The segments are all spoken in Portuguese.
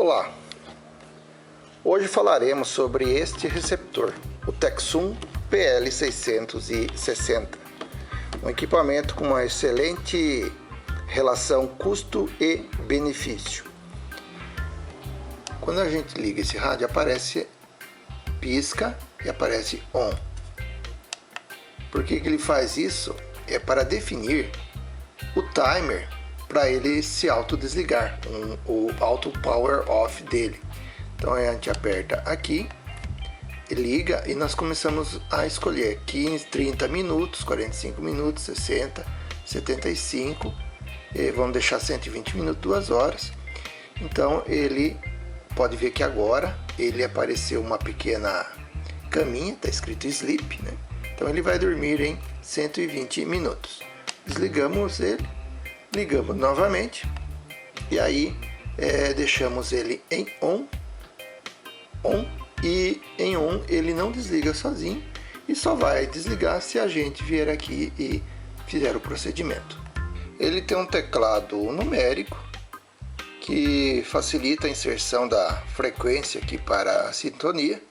Olá, hoje falaremos sobre este receptor, o Tecsun PL660, um equipamento com uma excelente relação custo e benefício. Quando a gente liga esse rádio, aparece pisca e aparece on. Por que ele faz isso? É para definir o timer para ele se autodesligar, o auto power off dele. Então a gente aperta aqui, liga e nós começamos a escolher 15, 30 minutos, 45 minutos, 60, 75, e vamos deixar 120 minutos, 2 horas. Então ele pode ver que agora ele apareceu uma pequena caminha, está escrito sleep, né? Então ele vai dormir em 120 minutos. Desligamos ele, ligamos novamente e aí deixamos ele em on, e em on ele não desliga sozinho e só vai desligar se a gente vier aqui e fizer o procedimento. Ele tem um teclado numérico que facilita a inserção da frequência aqui para a sintonia,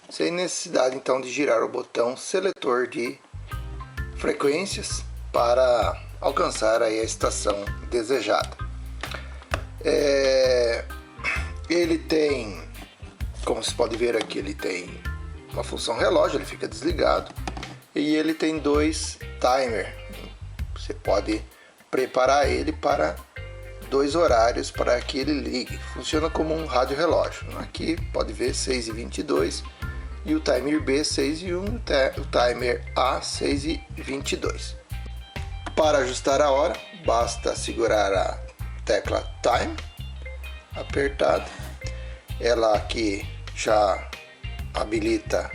sem necessidade então de girar o botão seletor de frequências para alcançar aí a estação desejada. Ele tem, como você pode ver aqui, ele tem uma função relógio, ele fica desligado, e ele tem 2 timers. Você pode preparar ele para 2 horários para que ele ligue. Funciona como um rádio relógio. Aqui pode ver 6h22 e o timer B 6h01, o timer A 6h22. Para ajustar a hora, basta segurar a tecla Time apertada. Ela aqui já habilita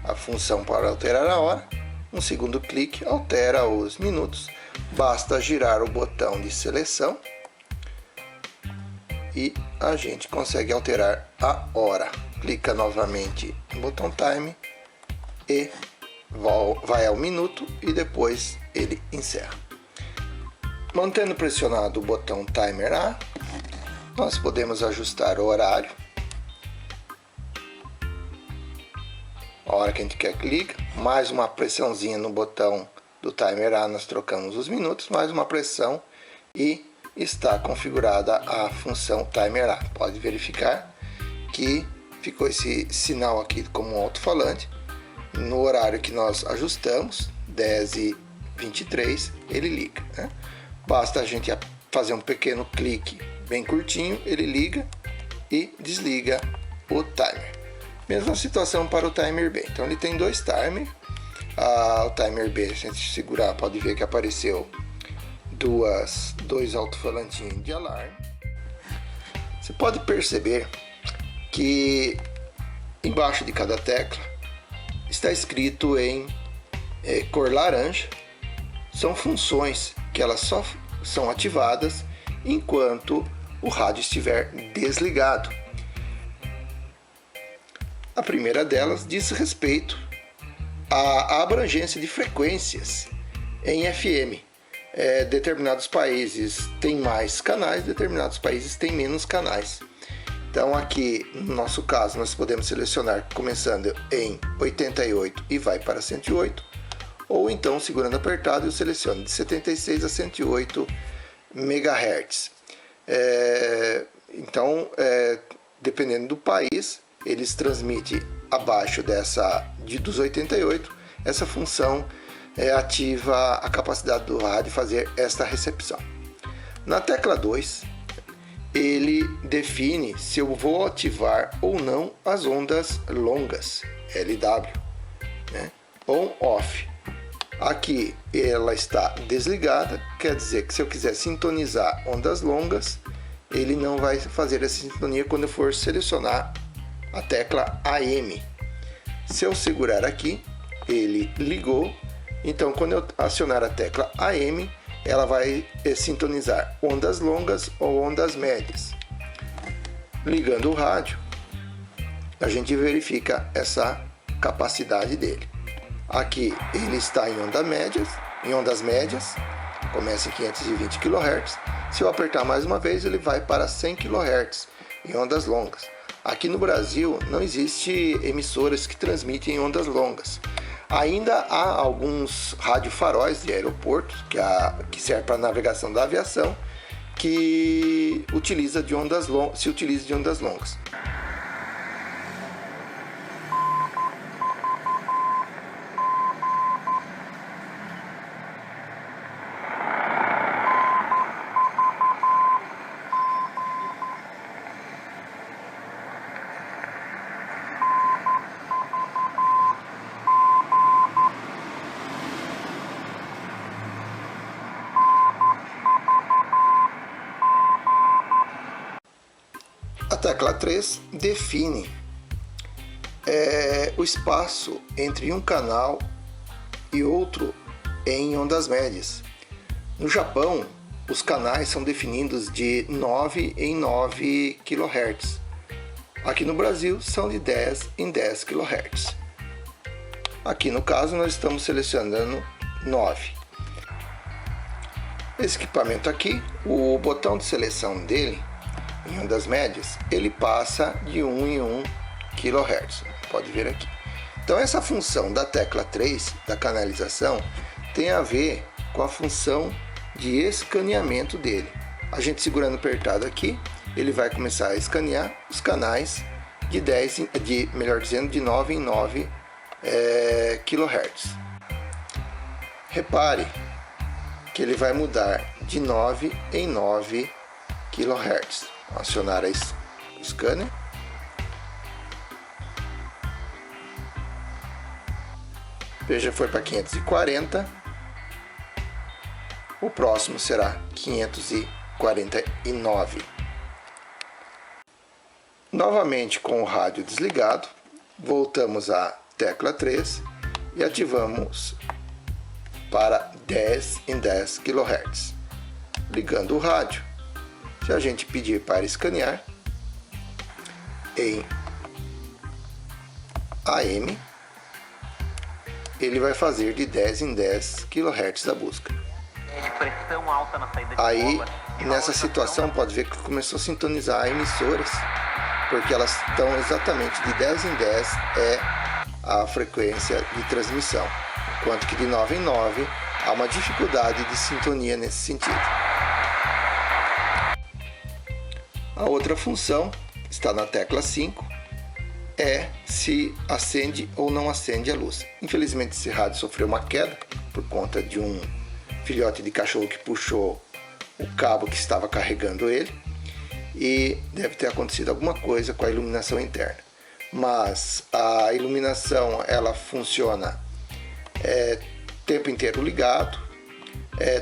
a função para alterar a hora. Um segundo clique altera os minutos. Basta girar o botão de seleção e a gente consegue alterar a hora. Clica novamente no botão Time e vai ao minuto e depois ele encerra. Mantendo pressionado o botão Timer A, nós podemos ajustar o horário. A hora que a gente quer que liga, mais uma pressãozinha no botão do Timer A, nós trocamos os minutos, mais uma pressão e está configurada a função Timer A. Pode verificar que ficou esse sinal aqui como um alto-falante. No horário que nós ajustamos, 10h23, ele liga, né? Basta a gente fazer um pequeno clique bem curtinho, ele liga e desliga o timer. Mesma situação para o timer B. Então ele tem 2 timers. O timer B, se a gente segurar, pode ver que apareceu 2 alto-falantinhos de alarme. Você pode perceber que embaixo de cada tecla está escrito em cor laranja. São funções que elas só são ativadas enquanto o rádio estiver desligado. A primeira delas diz respeito à abrangência de frequências em FM. Determinados países têm mais canais, determinados países têm menos canais. Então aqui, no nosso caso, nós podemos selecionar começando em 88 e vai para 108, ou então, segurando apertado, eu seleciono de 76 a 108 MHz. Então, dependendo do país, eles transmitem abaixo dos 88, essa função ativa a capacidade do rádio fazer esta recepção. Na tecla 2, ele define se eu vou ativar ou não as ondas longas, LW, né? On/off. Aqui ela está desligada, quer dizer que se eu quiser sintonizar ondas longas, ele não vai fazer essa sintonia quando eu for selecionar a tecla AM. Se eu segurar aqui, ele ligou, então quando eu acionar a tecla AM, ela vai sintonizar ondas longas ou ondas médias. Ligando o rádio, a gente verifica essa capacidade dele. Aqui ele está em ondas médias, começa em 520 kHz. Se eu apertar mais uma vez, ele vai para 100 kHz, em ondas longas. Aqui no Brasil não existe emissoras que transmitem em ondas longas. Ainda há alguns radiofaróis de aeroportos que servem para navegação da aviação, que se utiliza de ondas longas. A tecla 3 define o espaço entre um canal e outro em ondas médias. No Japão, os canais são definidos de 9 em 9 kHz. Aqui no Brasil são de 10 em 10 kHz. Aqui no caso nós estamos selecionando 9. Esse equipamento aqui, o botão de seleção dele em ondas médias, ele passa de 1 em 1 kHz, pode ver aqui. Então essa função da tecla 3 da canalização tem a ver com a função de escaneamento dele. A gente segurando apertado aqui, ele vai começar a escanear os canais de 9 em 9 kHz. Repare que ele vai mudar de 9 em 9 kHz. Acionar o scanner. Veja, foi para 540. O próximo será 549. Novamente com o rádio desligado, voltamos à tecla 3 e ativamos para 10 em 10 kHz. Ligando o rádio. Se a gente pedir para escanear em AM, ele vai fazer de 10 em 10 kHz a busca. Aí, nessa situação, pode ver que começou a sintonizar emissoras, porque elas estão exatamente de 10 em 10 é a frequência de transmissão, enquanto que de 9 em 9 há uma dificuldade de sintonia nesse sentido. A outra função está na tecla 5, é se acende ou não acende a luz. Infelizmente esse rádio sofreu uma queda por conta de um filhote de cachorro que puxou o cabo que estava carregando ele e deve ter acontecido alguma coisa com a iluminação interna. Mas a iluminação ela funciona tempo inteiro ligado,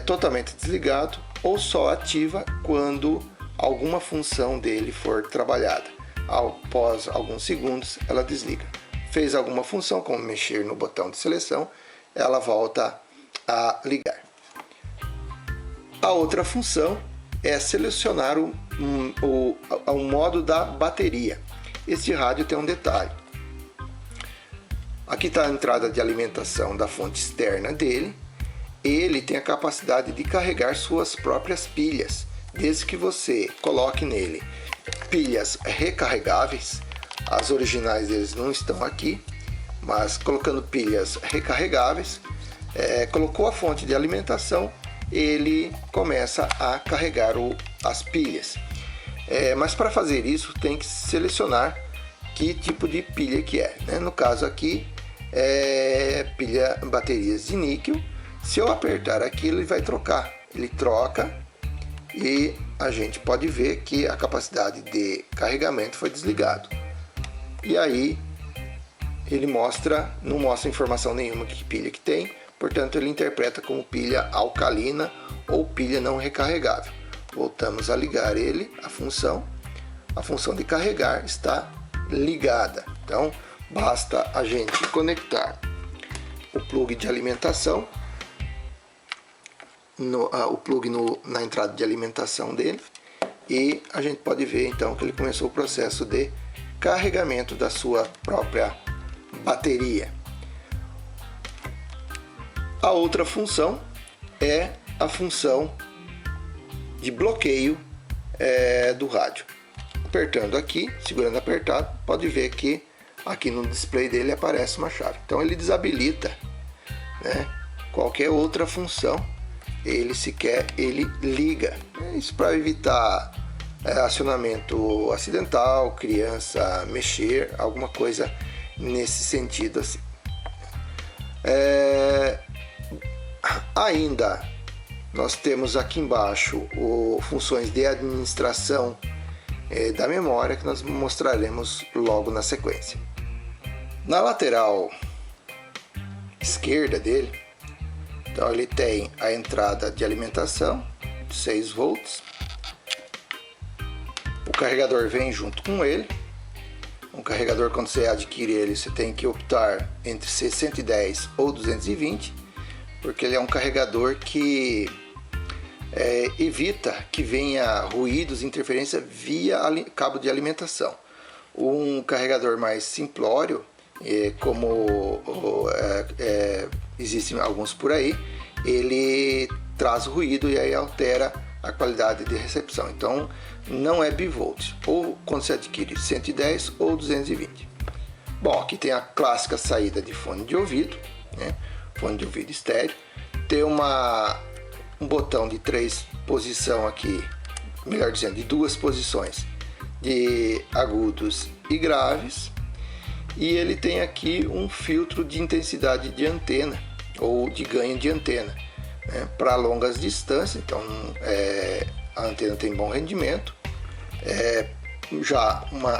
totalmente desligado ou só ativa quando alguma função dele for trabalhada. Após alguns segundos, ela desliga. Fez alguma função, como mexer no botão de seleção, ela volta a ligar. A outra função é selecionar o modo da bateria. Este rádio tem um detalhe. Aqui está a entrada de alimentação da fonte externa dele. Ele tem a capacidade de carregar suas próprias pilhas, desde que você coloque nele pilhas recarregáveis. As originais deles não estão aqui, mas colocando pilhas recarregáveis, colocou a fonte de alimentação, ele começa a carregar as pilhas. Mas para fazer isso tem que selecionar que tipo de pilha que é, né? No caso aqui baterias de níquel. Se eu apertar aqui, ele vai trocar. Ele troca e a gente pode ver que a capacidade de carregamento foi desligado. E aí ele não mostra informação nenhuma que pilha que tem, portanto ele interpreta como pilha alcalina ou pilha não recarregável. Voltamos a ligar ele, a função de carregar está ligada. Então basta a gente conectar o plug de alimentação, o plug na entrada de alimentação dele, e a gente pode ver então que ele começou o processo de carregamento da sua própria bateria. A outra função é a função de bloqueio do rádio. apertando aqui, segurando apertado, pode ver que aqui no display dele aparece uma chave. Então ele desabilita, né, qualquer outra função, ele liga. Isso para evitar acionamento acidental, criança mexer, alguma coisa nesse sentido assim. Ainda nós temos aqui embaixo funções de administração da memória, que nós mostraremos logo na sequência. Na lateral esquerda dele, então ele tem a entrada de alimentação de 6 volts. O carregador vem junto com ele. Um carregador, quando você adquire ele, você tem que optar entre ser 110 ou 220, porque ele é um carregador que evita que venha ruídos, interferência via cabo de alimentação. Um carregador mais simplório, como existem alguns por aí, ele traz ruído e aí altera a qualidade de recepção. Então não é bivolt, ou quando você adquire 110 ou 220. Bom, aqui tem a clássica saída de fone de ouvido, né? Fone de ouvido estéreo. Tem um botão de 3 posições aqui, melhor dizendo, de 2 posições de agudos e graves. E ele tem aqui um filtro de intensidade de antena ou de ganho de antena, né, para longas distâncias. Então a antena tem bom rendimento, já uma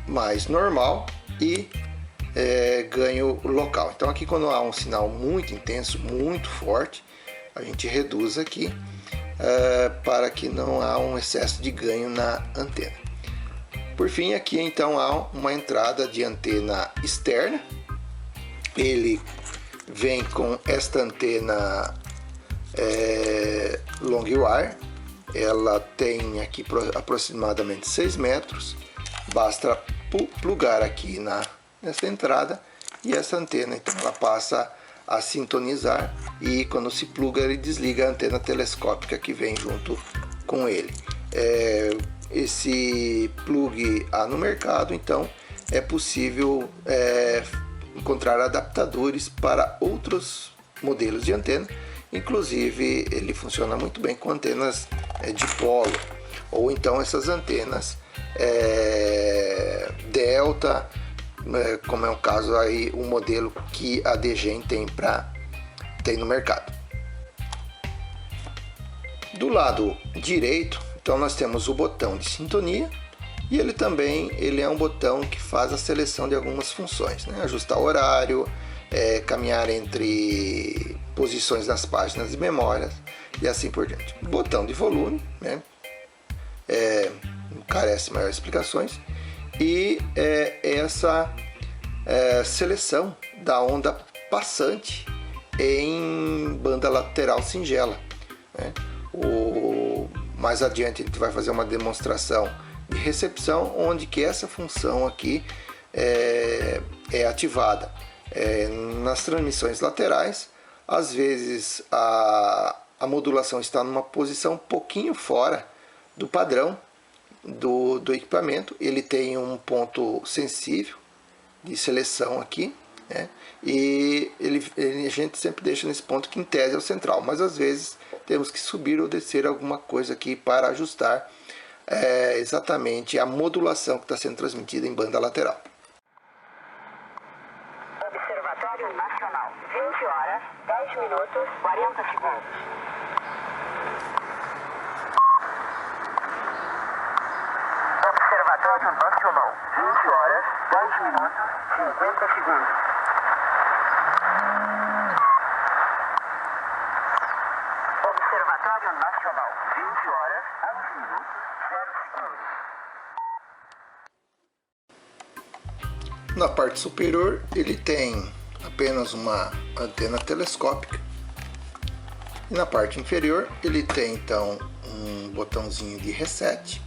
mais normal e ganho local. Então aqui, quando há um sinal muito intenso, muito forte, a gente reduz aqui para que não há um excesso de ganho na antena. Por fim, aqui então há uma entrada de antena externa. Ele vem com esta antena long wire. Ela tem aqui aproximadamente 6 metros. Basta plugar aqui nessa entrada e essa antena então ela passa a sintonizar, e quando se pluga ele desliga a antena telescópica que vem junto com ele. Esse plug há no mercado, então é possível encontrar adaptadores para outros modelos de antena. Inclusive ele funciona muito bem com antenas de polo, ou então essas antenas delta, como é o caso aí, o modelo que a DGEN tem no mercado. Do lado direito, então nós temos o botão de sintonia, e ele é um botão que faz a seleção de algumas funções, né? Ajustar o horário, caminhar entre posições nas páginas de memórias e assim por diante. Botão de volume, né? Não carece maiores explicações. E essa seleção da onda passante em banda lateral singela, né? Mais adiante a gente vai fazer uma demonstração de recepção, onde que essa função aqui é ativada. Nas transmissões laterais, às vezes a modulação está numa posição um pouquinho fora do padrão do equipamento. Ele tem um ponto sensível de seleção aqui, né? E a gente sempre deixa nesse ponto que em tese é o central, mas às vezes temos que subir ou descer alguma coisa aqui para ajustar exatamente a modulação que está sendo transmitida em banda lateral. Observatório Nacional, 20 horas, 10 minutos, 40 segundos. Observatório Nacional, 20 horas, 10 minutos, 50 segundos. Observatório Nacional, 20 horas, 11 minutos, 0 segundos. Na parte superior ele tem apenas uma antena telescópica, e na parte inferior ele tem então um botãozinho de reset.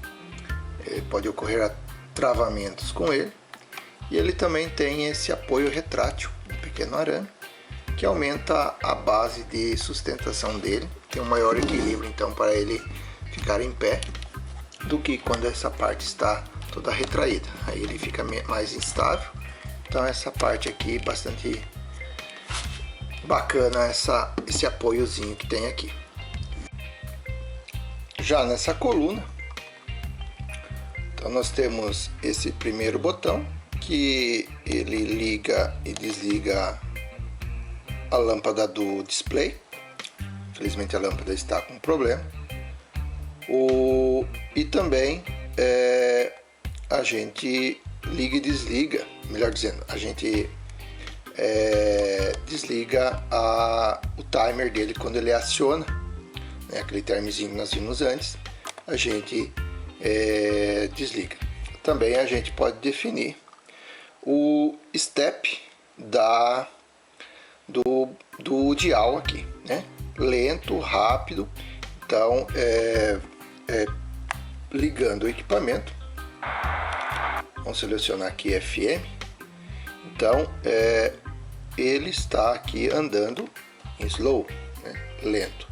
Pode ocorrer travamentos com ele, e ele também tem esse apoio retrátil, um pequeno arame, que aumenta a base de sustentação dele, tem um maior equilíbrio então para ele ficar em pé. do que quando essa parte está toda retraída. Aí ele fica mais instável. Então essa parte aqui bastante bacana, esse apoiozinho que tem aqui. Já nessa coluna, então nós temos esse primeiro botão que ele liga e desliga a lâmpada do display. Infelizmente a lâmpada está com problema. E também a gente liga e desliga, melhor dizendo, a gente desliga o timer dele quando ele aciona, né, aquele timerzinho que nós vimos antes, a gente desliga. Também a gente pode definir o step do dial aqui, né? Lento, rápido. Então ligando o equipamento, vamos selecionar aqui FM. Então ele está aqui andando em slow, né? Lento.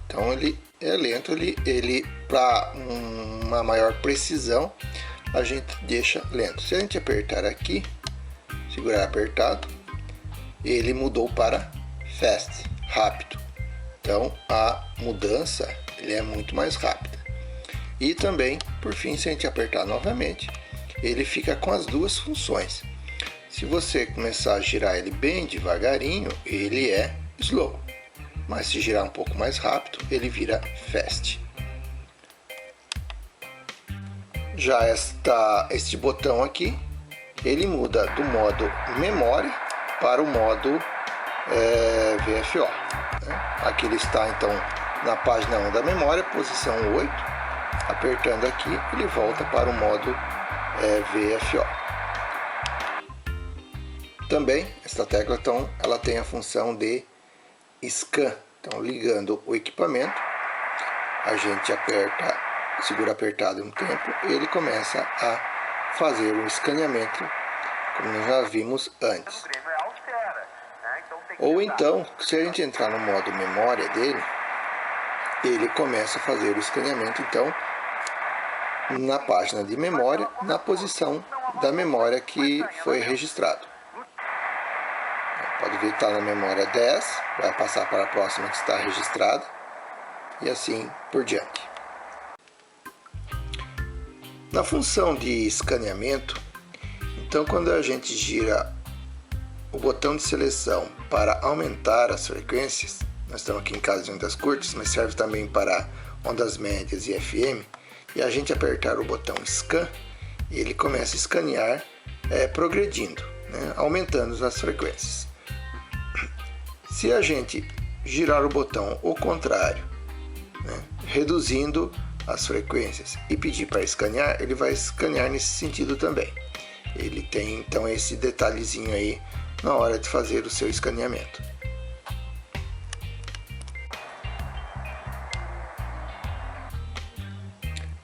Então ele é lento, ele para uma maior precisão a gente deixa lento. Se a gente apertar aqui, segurar apertado, ele mudou para fast, rápido. Então a mudança ele é muito mais rápida. E também, por fim, se a gente apertar novamente, ele fica com as duas funções. Se você começar a girar ele bem devagarinho, ele é slow. Mas se girar um pouco mais rápido, ele vira fast. Já este botão aqui, ele muda do modo memória para o modo VFO. Né? Aqui ele está então na página 1 da memória, posição 8. Apertando aqui, ele volta para o modo VFO. Também, esta tecla então, ela tem a função de scan. Então, ligando o equipamento, a gente segura apertado um tempo, ele começa a fazer o escaneamento, como nós já vimos antes. Ou então, se a gente entrar no modo memória dele, ele começa a fazer o escaneamento, então, na página de memória, na posição da memória que foi registrado. Pode ver que está na memória 10, vai passar para a próxima que está registrada, e assim por diante. Na função de escaneamento, então quando a gente gira o botão de seleção para aumentar as frequências, nós estamos aqui em caso de ondas curtas, mas serve também para ondas médias e FM, e a gente apertar o botão Scan, ele começa a escanear progredindo, né, aumentando as frequências. Se a gente girar o botão ao contrário, né, reduzindo as frequências e pedir para escanear, ele vai escanear nesse sentido também. Ele tem então esse detalhezinho aí na hora de fazer o seu escaneamento.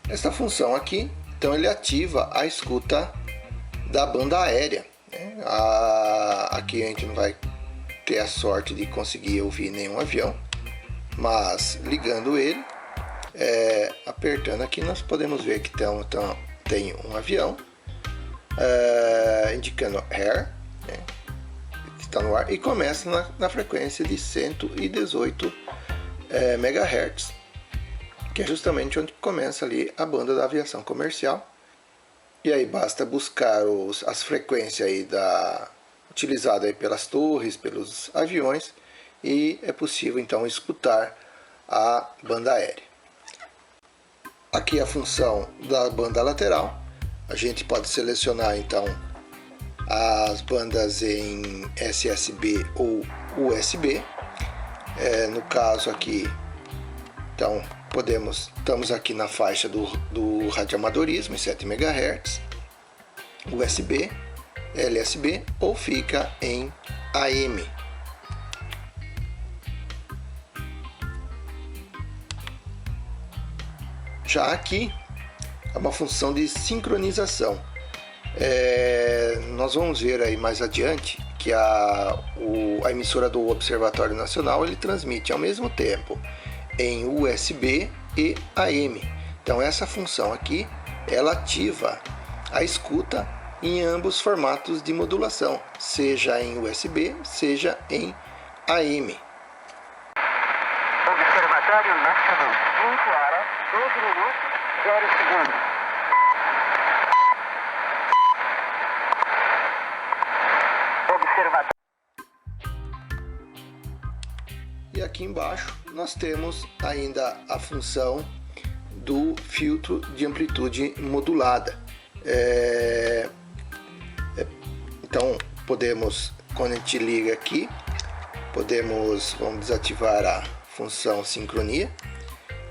Esta função aqui, então ele ativa a escuta da banda aérea, né? Aqui a gente não vai ter a sorte de conseguir ouvir nenhum avião, mas ligando ele, apertando aqui, nós podemos ver que tem um avião indicando air, né, que está no ar, e começa na frequência de 118 MHz, que é justamente onde começa ali a banda da aviação comercial. E aí basta buscar as frequências aí utilizada aí pelas torres, pelos aviões, e é possível então escutar a banda aérea. Aqui a função da banda lateral, a gente pode selecionar então as bandas em SSB ou USB. No caso aqui, então estamos aqui na faixa do radioamadorismo em 7 MHz, USB, LSB, ou fica em AM. Já aqui é uma função de sincronização. Nós vamos ver aí mais adiante que a emissora do Observatório Nacional ele transmite ao mesmo tempo em USB e AM. Então essa função aqui, ela ativa a escuta em ambos formatos de modulação, seja em USB, seja em AM. Observatório Nacional, 20 horas, 12 minutos, 0 segundos. Observatório. E aqui embaixo nós temos ainda a função do filtro de amplitude modulada. Então podemos, quando a gente liga aqui, vamos desativar a função sincronia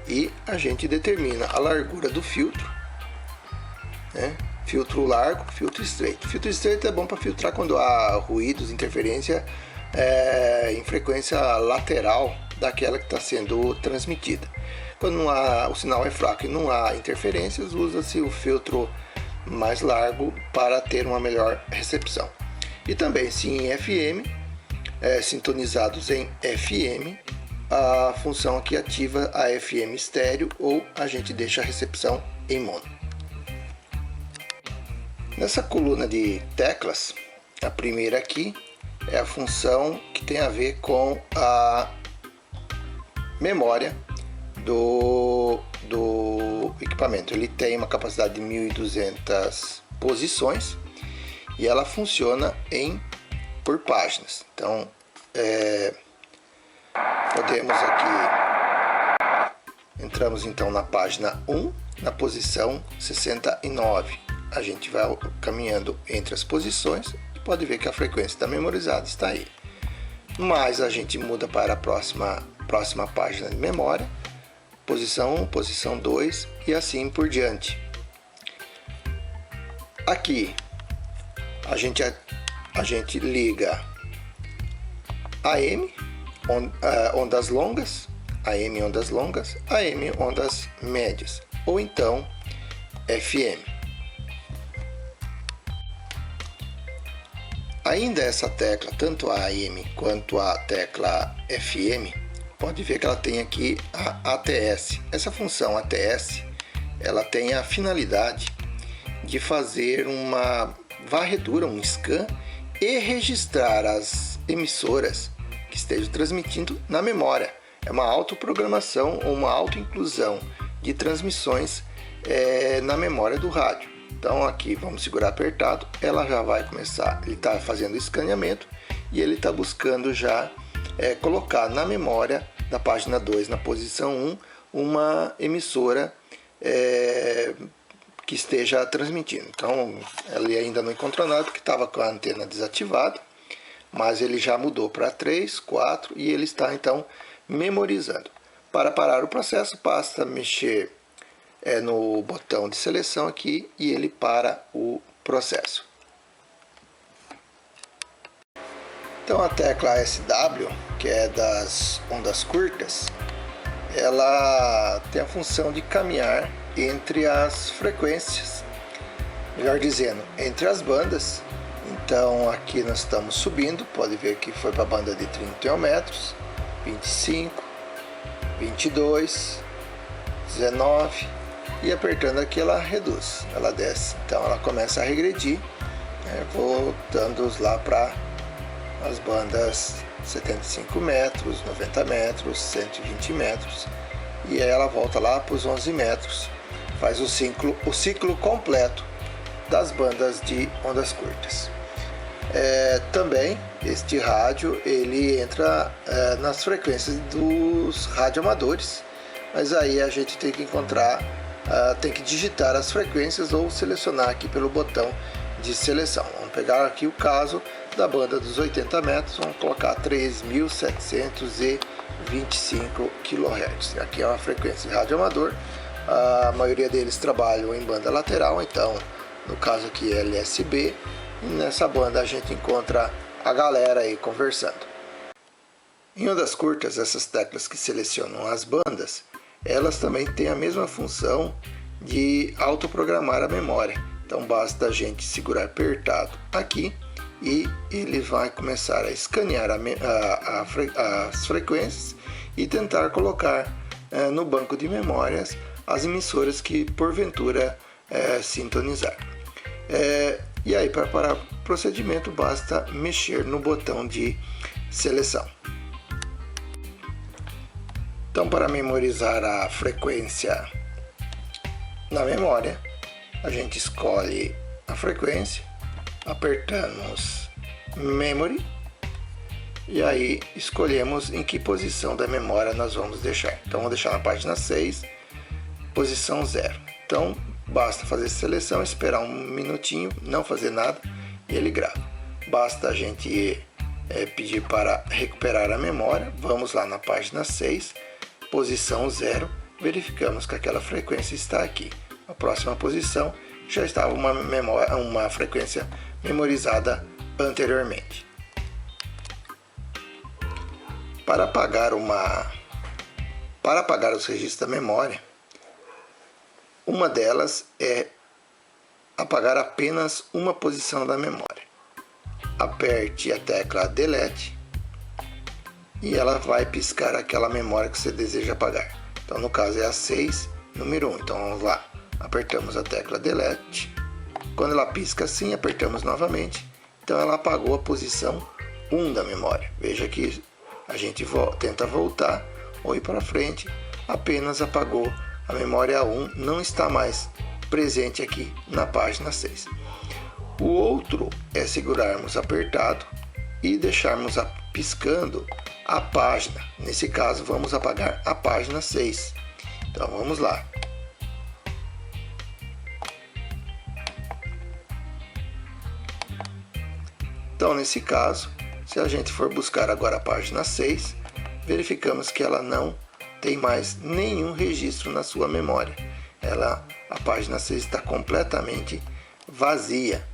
e a gente determina a largura do filtro, né? Filtro largo, filtro estreito. Filtro estreito é bom para filtrar quando há ruídos, interferência em frequência lateral daquela que está sendo transmitida. Quando não há, o sinal é fraco e não há interferências, usa-se o filtro mais largo para ter uma melhor recepção. E também, se em FM, sintonizados em FM, a função aqui ativa a FM estéreo ou a gente deixa a recepção em mono. Nessa coluna de teclas, a primeira aqui é a função que tem a ver com a memória do equipamento. Ele tem uma capacidade de 1200 posições e ela funciona por páginas. Então podemos aqui, entramos então na página 1, na posição 69. A gente vai caminhando entre as posições e pode ver que a frequência da memorizada está aí. Mas a gente muda para a próxima página de memória, posição 1, posição 2 e assim por diante. Aqui a gente liga AM, ondas longas, AM ondas longas, AM ondas médias, ou então FM. Ainda essa tecla, tanto a AM quanto a tecla FM, pode ver que ela tem aqui a ATS. Essa função ATS, ela tem a finalidade de fazer uma varredura, um scan, e registrar as emissoras que estejam transmitindo na memória. É uma autoprogramação ou uma autoinclusão de transmissões na memória do rádio. Então aqui vamos segurar apertado, ela já vai começar, ele está fazendo o escaneamento e ele está buscando já colocar na memória da página 2, na posição 1, uma emissora que esteja transmitindo. Então ele ainda não encontrou nada porque estava com a antena desativada, mas ele já mudou para 3, 4 e ele está então memorizando. Para parar o processo, basta mexer no botão de seleção aqui e ele para o processo. Então a tecla SW, que é das ondas curtas, ela tem a função de caminhar entre as frequências, melhor dizendo, entre as bandas. Então aqui nós estamos subindo, pode ver que foi para a banda de 31 metros, 25, 22, 19 e apertando aqui ela reduz, ela desce. Então ela começa a regredir, voltando lá para as bandas 75 metros, 90 metros, 120 metros e aí ela volta lá para os 11 metros, faz o ciclo completo das bandas de ondas curtas. Também este rádio ele entra nas frequências dos radioamadores, mas aí a gente tem que encontrar, tem que digitar as frequências ou selecionar aqui pelo botão de seleção. Vamos pegar aqui o caso da banda dos 80 metros, vamos colocar 3.725 kHz. Aqui é uma frequência de radioamador, a maioria deles trabalham em banda lateral, então no caso aqui é LSB, e nessa banda a gente encontra a galera aí conversando. Em ondas curtas, essas teclas que selecionam as bandas, elas também têm a mesma função de autoprogramar a memória. Então basta a gente segurar apertado aqui e ele vai começar a escanear as frequências e tentar colocar no banco de memórias as emissoras que porventura sintonizar. E aí, para parar o procedimento, basta mexer no botão de seleção. Então, para memorizar a frequência na memória, a gente escolhe a frequência, apertamos Memory e aí escolhemos em que posição da memória nós vamos deixar. Então, vou deixar na página 6, posição 0. Então, basta fazer seleção, esperar um minutinho, não fazer nada e ele grava. Basta a gente pedir para recuperar a memória. Vamos lá na página 6, posição 0, verificamos que aquela frequência está aqui. A próxima posição já estava uma frequência memorizada anteriormente. Para apagar os registros da memória, uma delas é apagar apenas uma posição da memória. Aperte a tecla Delete e ela vai piscar aquela memória que você deseja apagar. Então, no caso, é a 6, número 1. Então, vamos lá. Apertamos a tecla Delete. Quando ela pisca assim, apertamos novamente. Então, ela apagou a posição 1 da memória. Veja que a gente tenta voltar ou ir para frente, apenas apagou a memória 1, não está mais presente aqui na página 6. O outro é segurarmos apertado e deixarmos piscando a página. Nesse caso, vamos apagar a página 6. Então, vamos lá. Então, nesse caso, se a gente for buscar agora a página 6, verificamos que ela não tem mais nenhum registro na sua memória. A página 6 está completamente vazia.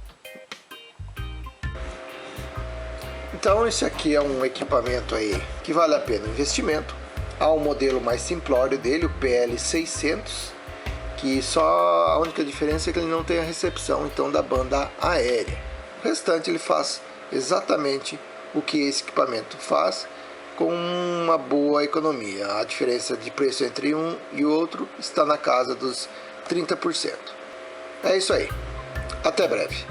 Então, esse aqui é um equipamento aí que vale a pena o investimento. Há um modelo mais simplório dele, o PL600, que só a única diferença é que ele não tem a recepção então da banda aérea. O restante ele faz exatamente o que esse equipamento faz, com uma boa economia. A diferença de preço entre um e o outro está na casa dos 30%. É isso aí. Até breve.